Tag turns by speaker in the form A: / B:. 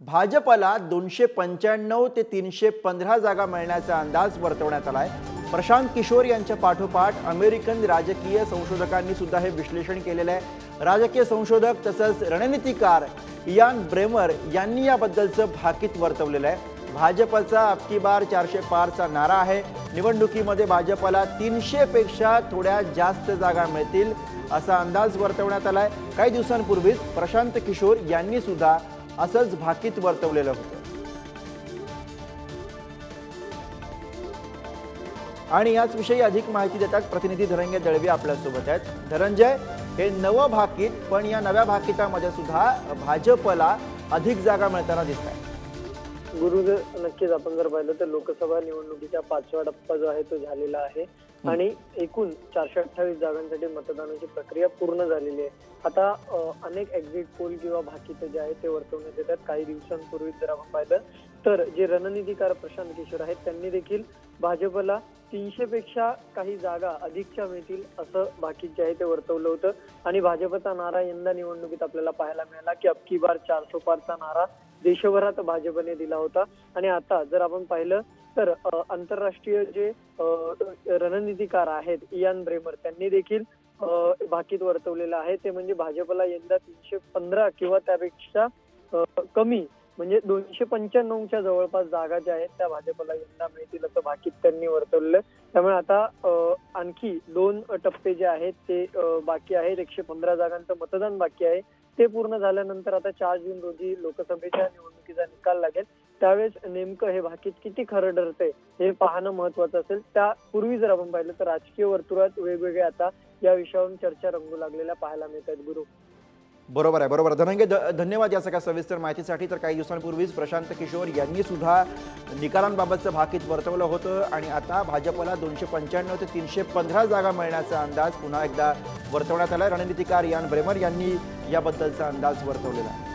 A: भाजपला 295 ते 315 जागा मिळण्याचा अंदाज वर्तवण्यात आलाय। प्रशांत किशोर यांच्या पाठोपाठ अमेरिकन राजकीय संशोधकांनी सुद्धा हे विश्लेषण केलेलं आहे। राजकीय संशोधक तसंच रणनीतिकार इयान ब्रेमर यांनी याबद्दलचं भाकीत वर्तवलेलं आहे। भाजपचा अबकी बार 400 पारचा नारा आहे। निवडणुकीमध्ये भाजपला 300 पेक्षा थोड्या जास्त जागा मिळतील असा अंदाज वर्तवण्यात आलाय। काही दिवसांपूर्वीच प्रशांत किशोर यांनी सुद्धा असंच भाकीत वर्तवलेलं होतं। आणि याच विषयी अधिक माहिती देतात प्रतिनिधी धनंजय दळवी आपल्या सोबत आहेत। धनंजय, हे नवं भाकीत, पण या नव्या भाकीतामध्ये सुद्धा भाजपला अधिक जागा मिळताना दिसत आहे।
B: गुरुदेव, नक्कीच आपण जर पाहिलं तर लोकसभा निवडणुकीचा 5वा टप्पा जो आहे तो झालेला आहे आणि एकूण 428 जागांसाठी मतदानाची प्रक्रिया पूर्ण झालेली आहे। आता अनेक एक्झिट पोल किंवा भाकीत जे आहेत ते वर्तवण्यात येतात। काही दिवसांपूर्वी जर आपण पाहिलं तर जे रणनीतिकार प्रशांत किशोर आहेत त्यांनी देखील भाजपला 300 पेक्षा काही जागा अधिकच्या मिळतील असं भाकीत जे आहे ते वर्तवलं होतं। आणि भाजपचा नारा यंदा निवडणुकीत आपल्याला पाहायला मिळाला की अबकी बार 400 पारचा नारा देशभरात भाजपने दिला होता। आणि आता जर आपण पाहिलं तर आंतरराष्ट्रीय जे रणनीतिकार आहेत इयान ब्रेमर त्यांनी देखील भाकीत वर्तवलेलं आहे। ते म्हणजे भाजपला यंदा 315 किंवा त्यापेक्षा कमी म्हणजे 295च्या जवळपास जागा ज्या आहेत त्या भाजपला यंदा मिळतील असं भाकीत त्यांनी वर्तवलेलं। त्यामुळे आता आणखी 2 टप्पे जे आहेत ते बाकी आहेत। 115 जागांचं मतदान बाकी आहे। ते पूर्ण झाल्यानंतर आता 4 जून रोजी लोकसभेच्या निवडणुकीचा निकाल लागेल। त्यावेळेस नेमकं हे भाकीत किती खरं ठरते हे पाहणं महत्त्वाचं असेल। त्यापूर्वी जर आपण पाहिलं तर राजकीय वर्तुळात वेगवेगळे आता या विषयावरून चर्चा रंगू लागलेल्या पाहायला मिळतात। गुरु,
A: बरोबर आहे, बरोबर। धनंजय, धन्यवाद या सगळ्या सविस्तर माहितीसाठी। तर काही दिवसांपूर्वीच प्रशांत किशोर यांनी सुद्धा निकालांबाबतचं भाकीत वर्तवलं होतं आणि आता भाजपला 295 ते 315 जागा मिळण्याचा अंदाज पुन्हा एकदा वर्तवण्यात आला। रणनीतिकार इयान ब्रेमर यांनी याबद्दलचा अंदाज वर्तवलेला आहे।